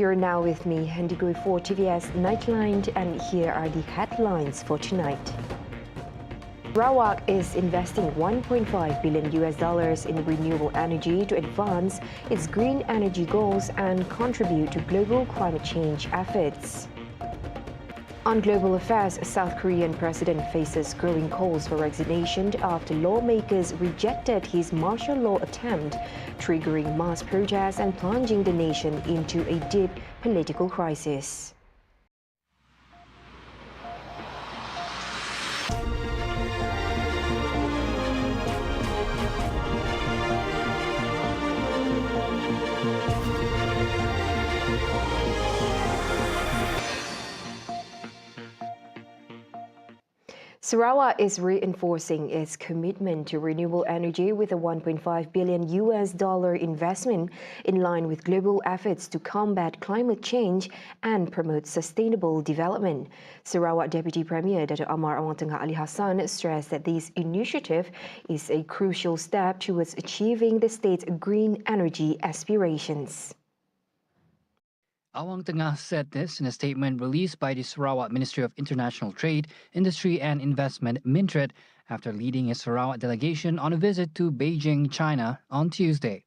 You're now with me, Hendigui for TVS Nightline, and here are the headlines for tonight. SARAWAK is investing $1.5 billion in renewable energy to advance its green energy goals and contribute to global climate change efforts. On global affairs, South Korean president faces growing calls for resignation after lawmakers rejected his martial law attempt, triggering mass protests and plunging the nation into a deep political crisis. SARAWAK is reinforcing its commitment to renewable energy with a $1.5 billion investment in line with global efforts to combat climate change and promote sustainable development. SARAWAK Deputy Premier Dato' Amar Awang Tengah Ali Hassan stressed that this initiative is a crucial step towards achieving the state's green energy aspirations. Awang Tengah said this in a statement released by the Sarawak Ministry of International Trade, Industry and Investment (MINTRAD) after leading a Sarawak delegation on a visit to Beijing, China on Tuesday.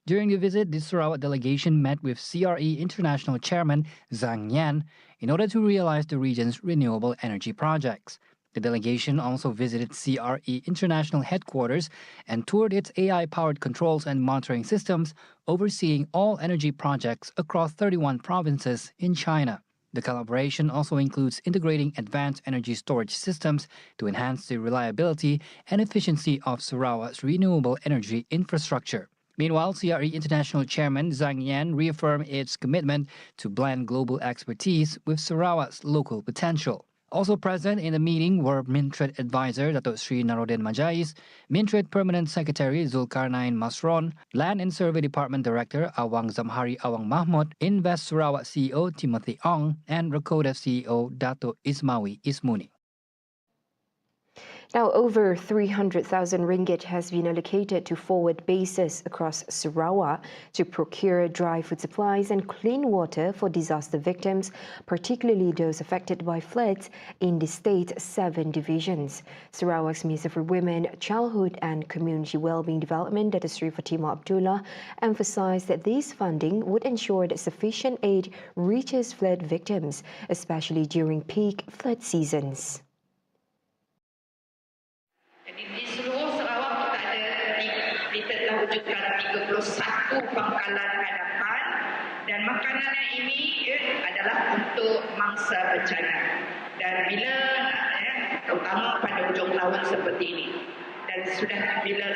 During the visit, the Sarawak delegation met with CRE International Chairman Zhang Yan in order to realize the region's renewable energy projects. The delegation also visited CRE International headquarters and toured its AI-powered controls and monitoring systems, overseeing all energy projects across 31 provinces in China. The collaboration also includes integrating advanced energy storage systems to enhance the reliability and efficiency of Sarawak's renewable energy infrastructure. Meanwhile, CRE International Chairman Zhang Yan reaffirmed its commitment to blend global expertise with Sarawak's local potential. Also present in the meeting were MINTRAD Advisor Dato' Sri Narodin Majais, MINTRAD Permanent Secretary Zulkarnain Masron, Land and Survey Department Director Awang Zamhari Awang Mahmud, Invest Sarawak CEO Timothy Ong, and Rakoda CEO Dato' Ismawi Ismuni. Now, over 300,000 ringgit has been allocated to forward bases across Sarawak to procure dry food supplies and clean water for disaster victims, particularly those affected by floods in the state's 7 divisions. Sarawak's Minister for Women, Childhood and Community Wellbeing Development, Dato' Sri Fatimah Abdullah, emphasised that this funding would ensure that sufficient aid reaches flood victims, especially during peak flood seasons. Kita telah wujudkan 31 pangkalan hadapan dan makanan ini adalah untuk mangsa bencana. Dan bila terutama pada hujung tahun seperti ini dan sudah bila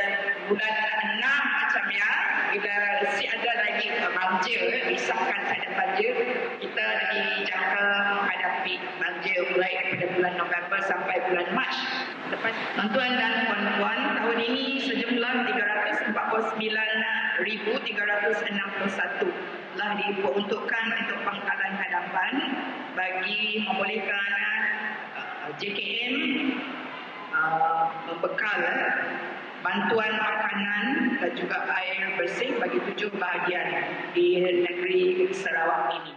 bulan 6 macam ya, bila ada lagi banjir, disahkan ada banjir, kita dijangka menghadapi banjir mulai daripada bulan November sampai bulan Mac. Lepas tuan-tuan dan puan-puan, tahun ini sejumlah 349,361 telah diperuntukkan untuk pangkalan hadapan bagi membolehkan JKM membekal bantuan makanan dan juga air bersih bagi 7 bahagian di negeri Sarawak ini.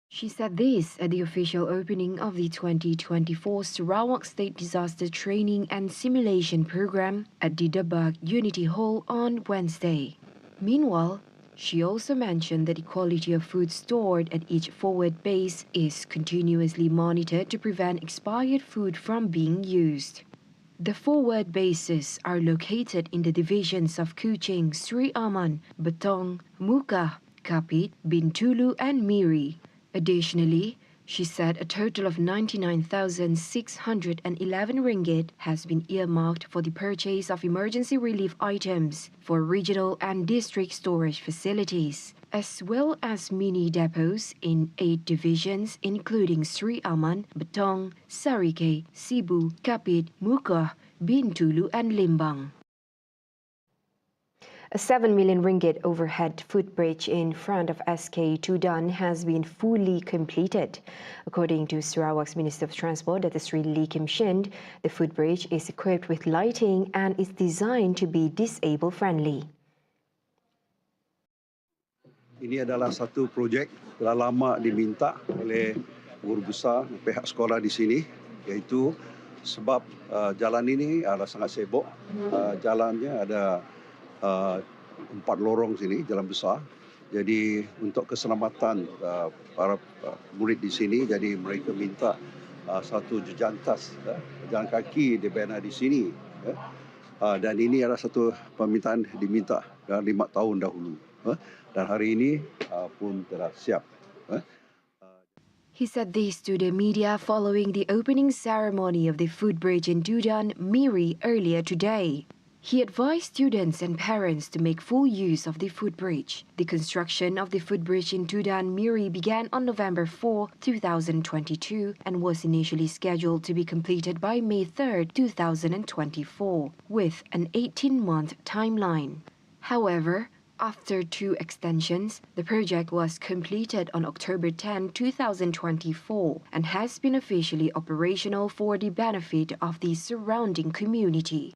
She said this at the official opening of the 2024 Sarawak State Disaster Training and Simulation Program at the Debak Unity Hall on Wednesday. Meanwhile, she also mentioned that the quality of food stored at each forward base is continuously monitored to prevent expired food from being used. The forward bases are located in the divisions of Kuching, Sri Aman, Betong, Muka, Kapit, Bintulu and Miri. Additionally, she said a total of 99,611 ringgit has been earmarked for the purchase of emergency relief items for regional and district storage facilities, as well as mini depots in 8 divisions including Sri Aman, Betong, Sarike, Sibu, Kapit, Muka, Bintulu and Limbang. A 7 million ringgit overhead footbridge in front of SK Tudan has been fully completed. According to Sarawak's Minister of Transport, Dato' Sri Lee Kim Shin, the footbridge is equipped with lighting and is designed to be disabled-friendly. Ini adalah satu projek telah lama diminta oleh guru besar pihak sekolah di sini, iaitu sebab jalan ini adalah sangat sibuk. Jalannya ada 4 lorong sini, jalan besar. Jadi untuk keselamatan para murid di sini, jadi mereka minta satu jejantas jalan kaki dibina di sini. Dan ini adalah satu permintaan diminta 5 tahun dahulu. Dan hari ini pun telah siap. He said this to the media following the opening ceremony of the footbridge in Dudan, Miri, earlier today. He advised students and parents to make full use of the footbridge. The construction of the footbridge in Dudan, Miri began on November 4, 2022 and was initially scheduled to be completed by May 3, 2024, with an 18-month timeline. However, after 2 extensions, the project was completed on October 10, 2024 and has been officially operational for the benefit of the surrounding community.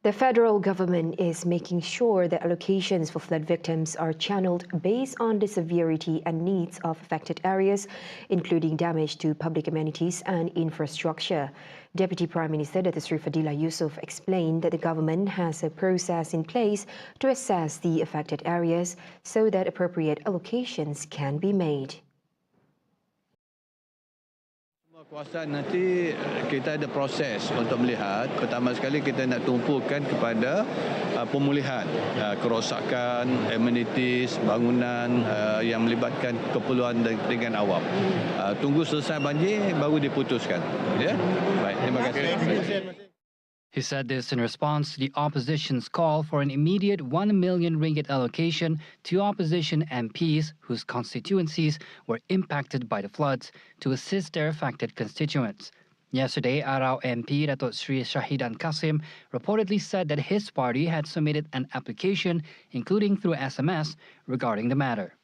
The federal government is making sure that allocations for flood victims are channeled based on the severity and needs of affected areas, including damage to public amenities and infrastructure. Deputy Prime Minister Datuk Seri Fadila Yusof explained that the government has a process in place to assess the affected areas so that appropriate allocations can be made. Kawasan nanti kita ada proses untuk melihat. Pertama sekali kita nak tumpukan kepada pemulihan kerosakan, amenities, bangunan yang melibatkan keperluan dan kepentingan awam. Tunggu selesai banjir baru diputuskan. Ya? Baik, terima kasih. He said this in response to the opposition's call for an immediate 1 million ringgit allocation to opposition MPs whose constituencies were impacted by the floods to assist their affected constituents. Yesterday, Arau MP Datuk Sri Shahidan Kasim reportedly said that his party had submitted an application, including through SMS, regarding the matter.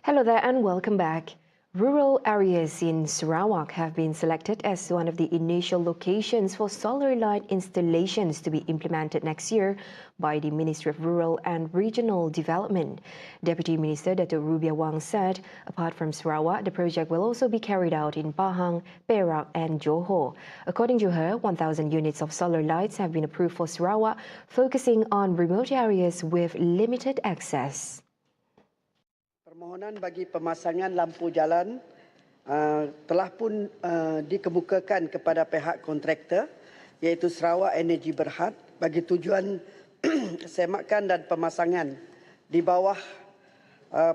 Hello there and welcome back. Rural areas in Sarawak have been selected as one of the initial locations for solar light installations to be implemented next year by the Ministry of Rural and Regional Development. Deputy Minister Datuk Rubia Wang said, apart from Sarawak, the project will also be carried out in Pahang, Perak and Johor. According to her, 1,000 units of solar lights have been approved for Sarawak, focusing on remote areas with limited access. Permohonan bagi pemasangan lampu jalan telah pun dikemukakan kepada pihak kontraktor iaitu Sarawak Energy Berhad bagi tujuan semakan dan pemasangan di bawah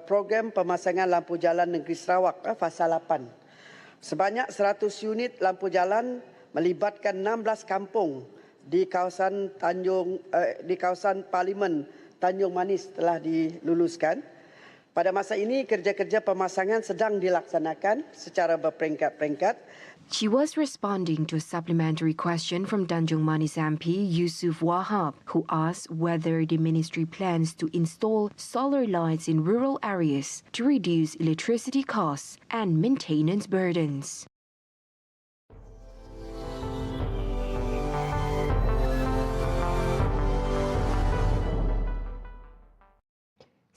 program pemasangan lampu jalan negeri Sarawak fasa 8. Sebanyak 100 unit lampu jalan melibatkan 16 kampung di kawasan Parlimen Tanjung Manis telah diluluskan. Pada masa ini, kerja-kerja pemasangan sedang dilaksanakan secara berperingkat-peringkat. She was responding to a supplementary question from Tanjung Manis MP Yusuf Wahab, who asked whether the ministry plans to install solar lights in rural areas to reduce electricity costs and maintenance burdens.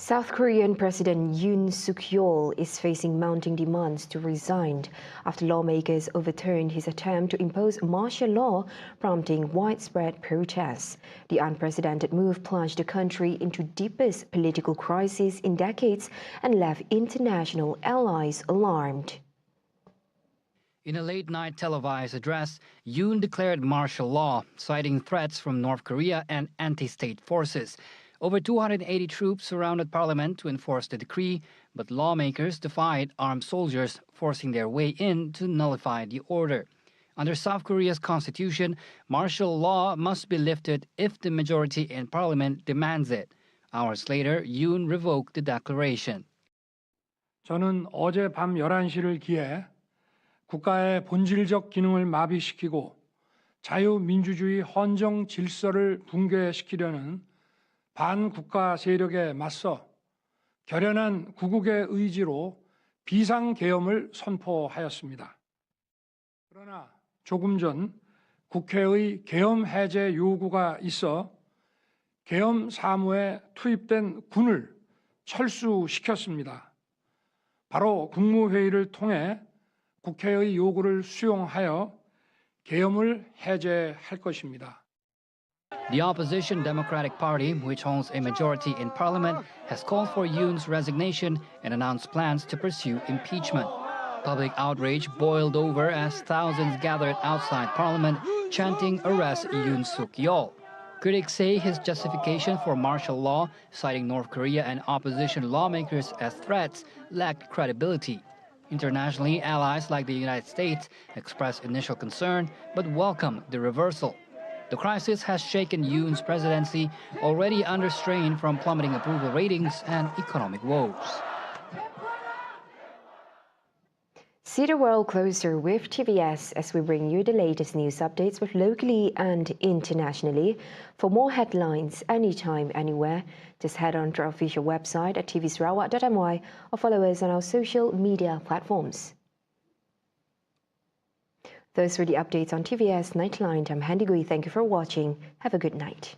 South Korean President Yoon Suk-yeol is facing mounting demands to resign after lawmakers overturned his attempt to impose martial law, prompting widespread protests. The unprecedented move plunged the country into deepest political crisis in decades and left international allies alarmed. In a late-night televised address, Yoon declared martial law, citing threats from North Korea and anti-state forces. Over 280 troops surrounded parliament to enforce the decree, but lawmakers defied armed soldiers, forcing their way in to nullify the order. Under South Korea's constitution, martial law must be lifted if the majority in parliament demands it. Hours later, Yoon revoked the declaration. 저는 어제 밤 11시를 기해 국가의 본질적 기능을 마비시키고 자유민주주의 헌정 질서를 붕괴시키려는 반국가 세력에 맞서 결연한 구국의 의지로 비상계엄을 선포하였습니다. 그러나 조금 전 국회의 계엄 해제 요구가 있어 계엄 사무에 투입된 군을 철수시켰습니다. 바로 국무회의를 통해 국회의 요구를 수용하여 계엄을 해제할 것입니다. The opposition Democratic Party, which holds a majority in parliament, has called for Yoon's resignation and announced plans to pursue impeachment. Public outrage boiled over as thousands gathered outside parliament, chanting "Arrest Yoon Suk-yeol." Critics say his justification for martial law, citing North Korea and opposition lawmakers as threats, lacked credibility. Internationally, allies like the United States expressed initial concern but welcomed the reversal. The crisis has shaken Yoon's presidency, already under strain from plummeting approval ratings and economic woes. See the world closer with TVS as we bring you the latest news updates both locally and internationally. For more headlines anytime, anywhere, just head on to our official website at tvsarawak.my or follow us on our social media platforms. Those were the updates on TVS Nightline. I'm Handy Gui. Thank you for watching. Have a good night.